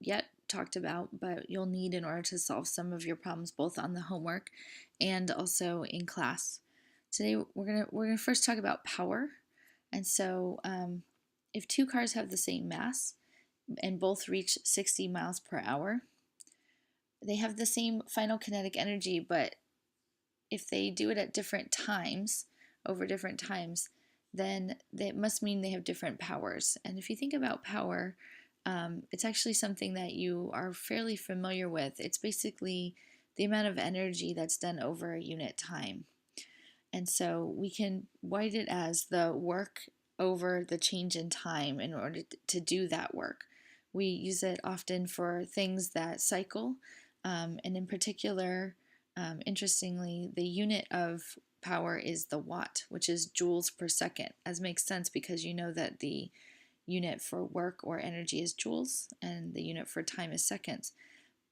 yet talked about, but you'll need in order to solve some of your problems both on the homework and also in class. Today we're gonna first talk about power. And so if two cars have the same mass and both reach 60 miles per hour, they have the same final kinetic energy, but if they do it at different times, over different times, then it must mean they have different powers. And if you think about power, it's actually something that you are fairly familiar with. It's basically the amount of energy that's done over a unit time. And so we can write it as the work over the change in time in order to do that work. We use it often for things that cycle, and in particular, interestingly, the unit of power is the watt, which is joules per second, as makes sense because you know that the unit for work or energy is joules and the unit for time is seconds.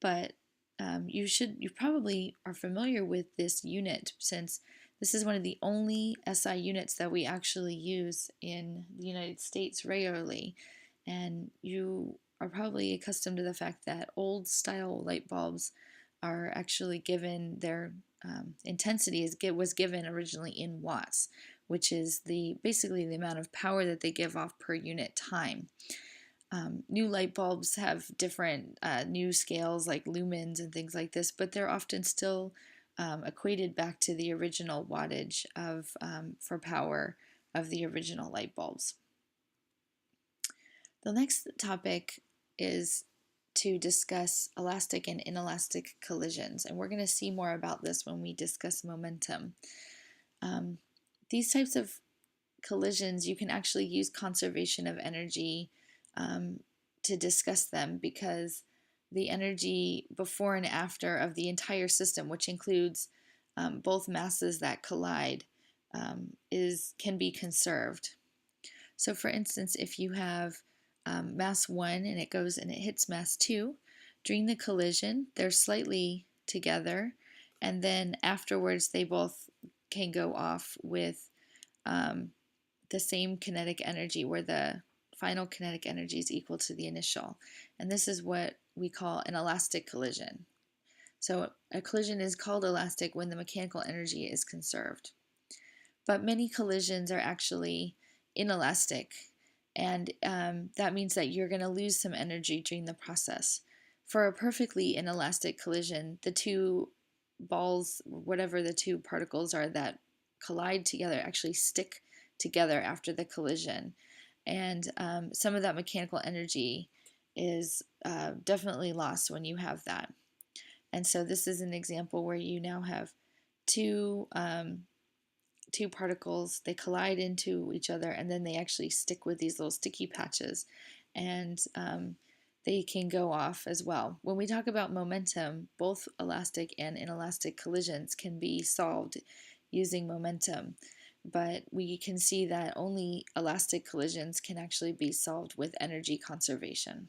But you probably are familiar with this unit since this is one of the only SI units that we actually use in the United States regularly. And you are probably accustomed to the fact that old style light bulbs are actually given their intensity was given originally in watts, which is basically the amount of power that they give off per unit time. New light bulbs have different new scales like lumens and things like this, but they're often still equated back to the original wattage for power of the original light bulbs. The next topic is to discuss elastic and inelastic collisions, and we're going to see more about this when we discuss momentum. These types of collisions, you can actually use conservation of energy to discuss them because the energy before and after of the entire system, which includes both masses that collide, can be conserved. So for instance, if you have mass 1 and it hits mass 2, during the collision they're slightly together, and then afterwards they both can go off with the same kinetic energy, where the final kinetic energy is equal to the initial. And this is what we call an elastic collision. So a collision is called elastic when the mechanical energy is conserved. But many collisions are actually inelastic, and that means that you're going to lose some energy during the process. For a perfectly inelastic collision, the two balls, whatever the two particles are that collide together, actually stick together after the collision. And some of that mechanical energy is definitely lost when you have that. And so this is an example where you now have two particles, they collide into each other, and then they actually stick with these little sticky patches, and they can go off as well. When we talk about momentum, both elastic and inelastic collisions can be solved using momentum, but we can see that only elastic collisions can actually be solved with energy conservation.